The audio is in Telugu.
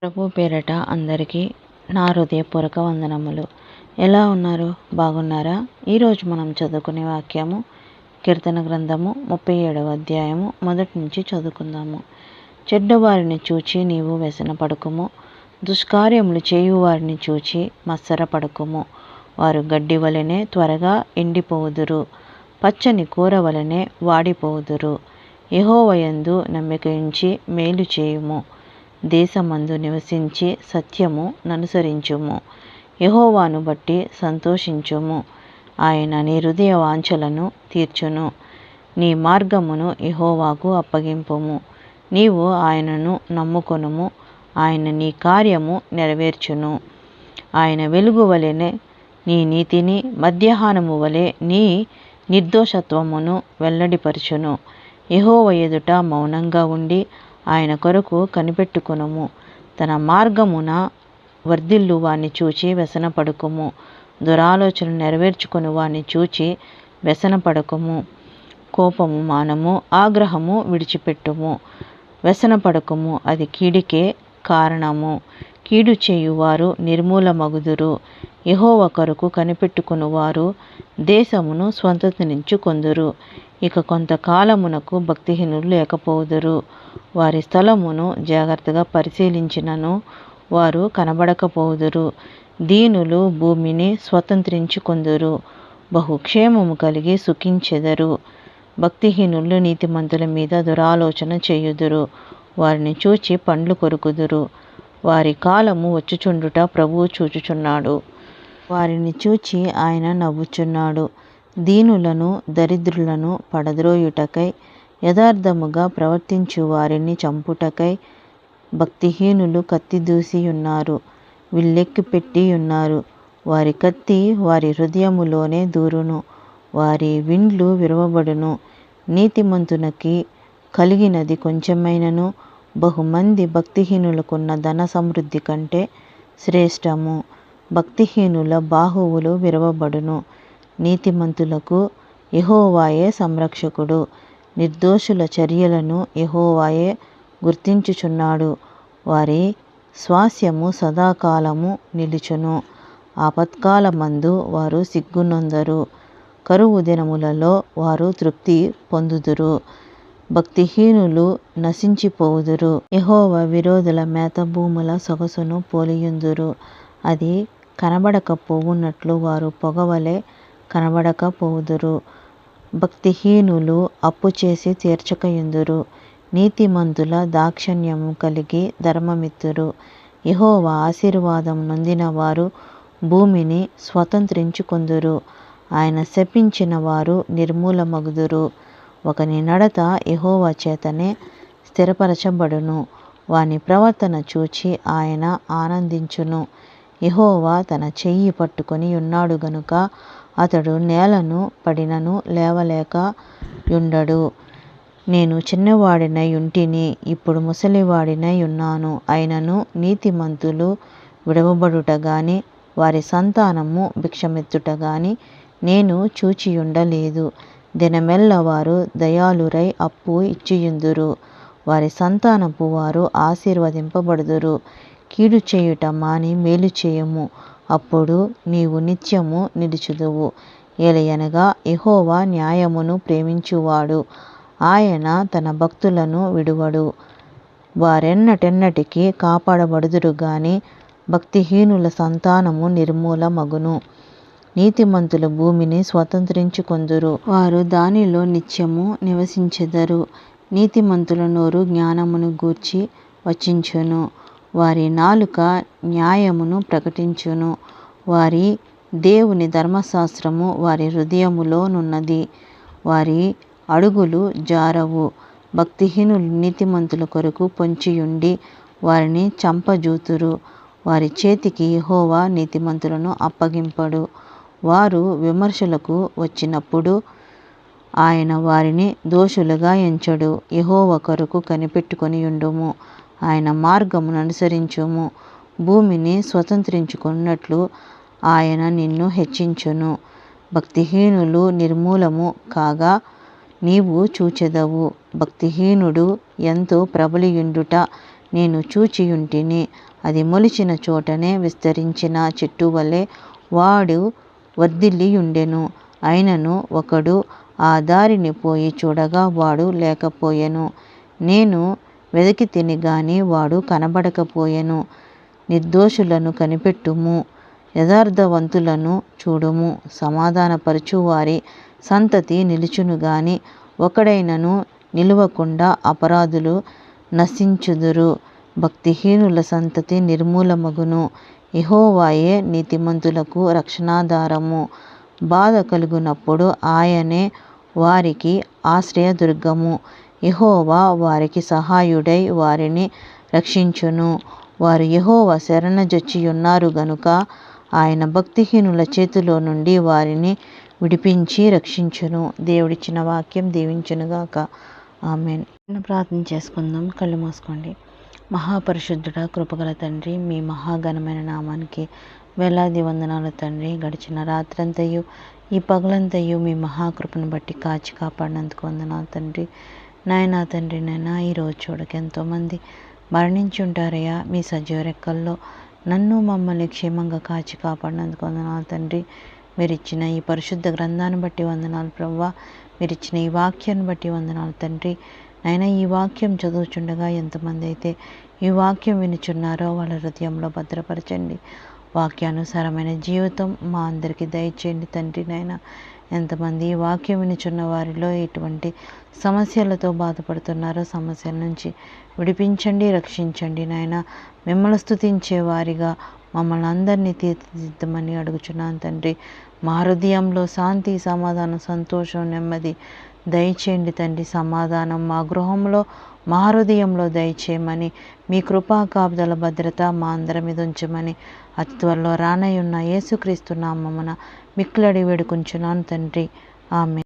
ప్రభు పేరట అందరికీ నా హృదయపూర్వక వందనములు. ఎలా ఉన్నారు? బాగున్నారా? ఈరోజు మనం చదువుకునే వాక్యము కీర్తన గ్రంథము 37వ అధ్యాయము మొదటి నుంచి చదువుకుందాము. చెడ్డవారిని చూచి నీవు వ్యసనపడకుము, దుష్కార్యములు చేయువారిని చూచి మత్సరపడకుము. వారు గడ్డి వలెనే త్వరగా ఎండిపోవుదురు, పచ్చని కూర వలెనే వాడిపోవుదురు. యెహోవాయందు నమ్మిక ఉంచి మేలు చేయుము, దేశమందు నివసించి సత్యము ననుసరించుము. యెహోవాను బట్టి సంతోషించుము, ఆయన నీ హృదయ వాంఛలను తీర్చును. నీ మార్గమును యెహోవాకు అప్పగింపుము, నీవు ఆయనను నమ్ముకొనుము, ఆయన నీ కార్యము నెరవేర్చును. ఆయన వెలుగు వలెనే నీ నీతిని, మధ్యాహ్నము వలె నీ నిర్దోషత్వమును వెల్లడిపరచును. యెహోవా ఎదుట మౌనంగా ఉండి ఆయన కొరకు కనిపెట్టుకొనుము. తన మార్గమున వర్ధిల్లు వాణ్ణి చూచి వ్యసనపడకుము, దురాలోచన నెరవేర్చుకొని వాణ్ణి చూచి వ్యసనపడకుము. కోపము మానము, ఆగ్రహము విడిచిపెట్టుము. వ్యసనపడకుము, అది కీడికే కారణము. కీడు చేయువారు నిర్మూలమగుదురు. యెహోవా కొరకు కనిపెట్టుకొనువారు దేశమును స్వంతరించుకొందురు. ఇక కొంతకాలమునకు భక్తిహీనులు లేకపోవుదురు. వారి స్థలమును జాగ్రత్తగా పరిశీలించినను వారు కనబడకపోవుదురు. దీనులు భూమిని స్వతంత్రించుకొందురు, బహుక్షేమము కలిగి సుఖించెదరు. భక్తిహీనులు నీతిమంతుల మీద దురాలోచన చేయుదురు, వారిని చూచి పండ్లు కొరుకుదురు. వారి కాలము వచ్చుచుండుట ప్రభువు చూచుచున్నాడు, వారిని చూచి ఆయన నవ్వుచున్నాడు. దీనులను దరిద్రులను పడద్రోయుటకై, యథార్థముగా ప్రవర్తించు వారిని చంపుటకై భక్తిహీనులు కత్తి దూసియున్నారు, విల్లెక్కి పెట్టియున్నారు. వారి కత్తి వారి హృదయములోనే దూరును, వారి విండ్లు విరవబడును. నీతిమంతునికి కలిగినది కొంచెమైనను బహుమంది భక్తిహీనులకున్న ధన సమృద్ధి కంటే శ్రేష్టము. భక్తిహీనుల బాహువులు విరవబడును, నీతిమంతులకు యెహోవాయే సంరక్షకుడు. నిర్దోషుల చర్యలను యెహోవాయే గుర్తించుచున్నాడు, వారి స్వాస్యము సదాకాలము నిలుచును. ఆపత్కాలమందు వారు సిగ్గునొందరు, కరువు దినములలో వారు తృప్తి పొందుదురు. భక్తిహీనులు నశించిపోవుదురు. యెహోవా విరోధుల మేత భూముల సొగసును పోలియుందురు. అది కనబడకపోవునట్లు వారు పొగవలె కనబడకపోవుదురు. భక్తిహీనులు అప్పు చేసి తీర్చకయుందురు, నీతిమంతుల దాక్షిణ్యము కలిగి ధర్మమిత్తురు. యెహోవా ఆశీర్వాదం నొందిన వారు భూమిని స్వతంత్రించుకొందురు, ఆయన శపించిన వారు నిర్మూలమగుదురు. ఒకని నడత యెహోవా చేతనే స్థిరపరచబడును, వాని ప్రవర్తన చూచి ఆయన ఆనందించును. యెహోవా తన చెయ్యి పట్టుకొని ఉన్నాడు గనుక అతడు నేలను పడినను లేవలేక యుండడు. నేను చిన్నవాడినై యుంటిని, ఇప్పుడు ముసలివాడినై ఉన్నాను. అయినను నీతిమంతులు విడవబడుట గాని, వారి సంతానము భిక్షమెత్తుట గాని నేను చూచియుండలేదు. దినమెల్ల వారు దయాళురై అప్పు ఇచ్చియుందురు, వారి సంతానపు వారు ఆశీర్వదింపబడుదురు. కీడు చేయుట మాని మేలు చేయుము, అప్పుడు నీవు నిత్యము నిలుచుదువు. ఏలయనగా యెహోవా న్యాయమును ప్రేమించువాడు, ఆయన తన భక్తులను విడువడు. వారెన్నటెన్నటికీ కాపాడబడుదురు గాని భక్తిహీనుల సంతానము నిర్మూలమగును. నీతిమంతుల భూమిని స్వతంత్రించుకొందురు, వారు దానిలో నిత్యము నివసించెదరు. నీతిమంతుల నోరు జ్ఞానమును గూర్చి వచించును, వారి నాలుక న్యాయమును ప్రకటించును. వారి దేవుని ధర్మశాస్త్రము వారి హృదయములోనున్నది, వారి అడుగులు జారవు. భక్తిహీనులు నీతిమంతుల కొరకు పొంచియుండి వారిని చంపజూతురు. వారి చేతికి యెహోవా నీతిమంతులను అప్పగింపడు. వారు విమర్శలకు వచ్చినప్పుడు ఆయన వారిని దోషులుగా ఎంచడు. యెహోవా కొరకు కనిపెట్టుకొనియుండుము, ఆయన మార్గమును అనుసరించుము. భూమిని స్వతంత్రించుకొనున్నట్లు ఆయన నిన్ను హెచ్చించును. భక్తిహీనులు నిర్మూలము కాగా నీవు చూచెదవు. భక్తిహీనుడు ఎంతో ప్రబలియుండుట నేను చూచియుంటిని, అది మొలిచిన చోటనే విస్తరించిన చెట్టు వలె వాడు వర్ధిల్లియుండెను. అయినను ఒకడు ఆ దారిని పోయి చూడగా వాడు లేకపోయెను. నేను వెదకితిని గాని వాడు కనబడకపోయెను. నిర్దోషులను కనిపెట్టుము, యథార్థవంతులను చూడుము. సమాధానపరచు వారి సంతతి నిలుచును గాని ఒకడైనను నిలువకుండా అపరాధులు నశించుదురు. భక్తిహీనుల సంతతి నిర్మూలమగును. యెహోవాయే నీతిమంతులకు రక్షణాధారము. బాధ కలుగునప్పుడు ఆయనే వారికి ఆశ్రయదుర్గము. యెహోవా వారికి సహాయుడై వారిని రక్షించును. వారు యెహోవా శరణుజొచ్చియున్నారు గనుక ఆయన భక్తిహీనుల చేతిలో నుండి వారిని విడిపించి రక్షించును. దేవుడిచ్చిన వాక్యం దీవించునుగాక. ఆమేన్. ప్రార్థన చేసుకుందాం. కళ్ళు మూసుకోండి. మహాపరిశుద్ధుడా, కృపగల తండ్రి, మీ మహాఘనమైన నామానికి వేలాది వందనాలు తండ్రి. గడిచిన రాత్రంతయు ఈ పగలంతయు మీ మహాకృపను బట్టి కాచి కాపాడినందుకు వందనాలు తండ్రి. నాయనా తండ్రి, నాయనా ఈరోజు చూడక ఎంతోమంది మరణించి ఉంటారయ్యా. మీ సజీవ రెక్కల్లో నన్ను మమ్మల్ని క్షేమంగా కాచి కాపాడినందుకు వందనాలు తండ్రి. మీరిచ్చిన ఈ పరిశుద్ధ గ్రంథాన్ని బట్టి వందనాలు ప్రభువా. మీరిచ్చిన ఈ వాక్యాన్ని బట్టి వందనాలు తండ్రి. నాయనా ఈ వాక్యం చదువుచుండగా ఎంతమంది అయితే ఈ వాక్యం వినుచున్నారో వాళ్ళ హృదయంలో భద్రపరచండి. వాక్యానుసారమైన జీవితం మా అందరికీ దయచేయండి తండ్రి. నాయనా ఎంతమంది ఈ వాక్యం వినుచున్న వారిలో ఎటువంటి సమస్యలతో బాధపడుతున్నారో సమస్యల నుంచి విడిపించండి, రక్షించండి. నాయనా మిమ్మల్ని స్తుతించే వారిగా మమ్మల్ని అందరినీ తీర్చిదిద్దమని అడుగుచున్నాను తండ్రి. మా హృదయంలో శాంతి, సమాధానం, సంతోషం, నెమ్మది దయచేయండి తండ్రి. సమాధానం మా గృహంలో, మా హృదయంలో దయచేయమని, మీ కృపా కాపుదల భద్రత మా అందరి మీద ఉంచమని అతి త్వరలో రానయ్యున్న యేసుక్రీస్తు నామమున మిక్కిలి అడిగి వేడుకొంచున్నాను తండ్రి. ఆమేన్.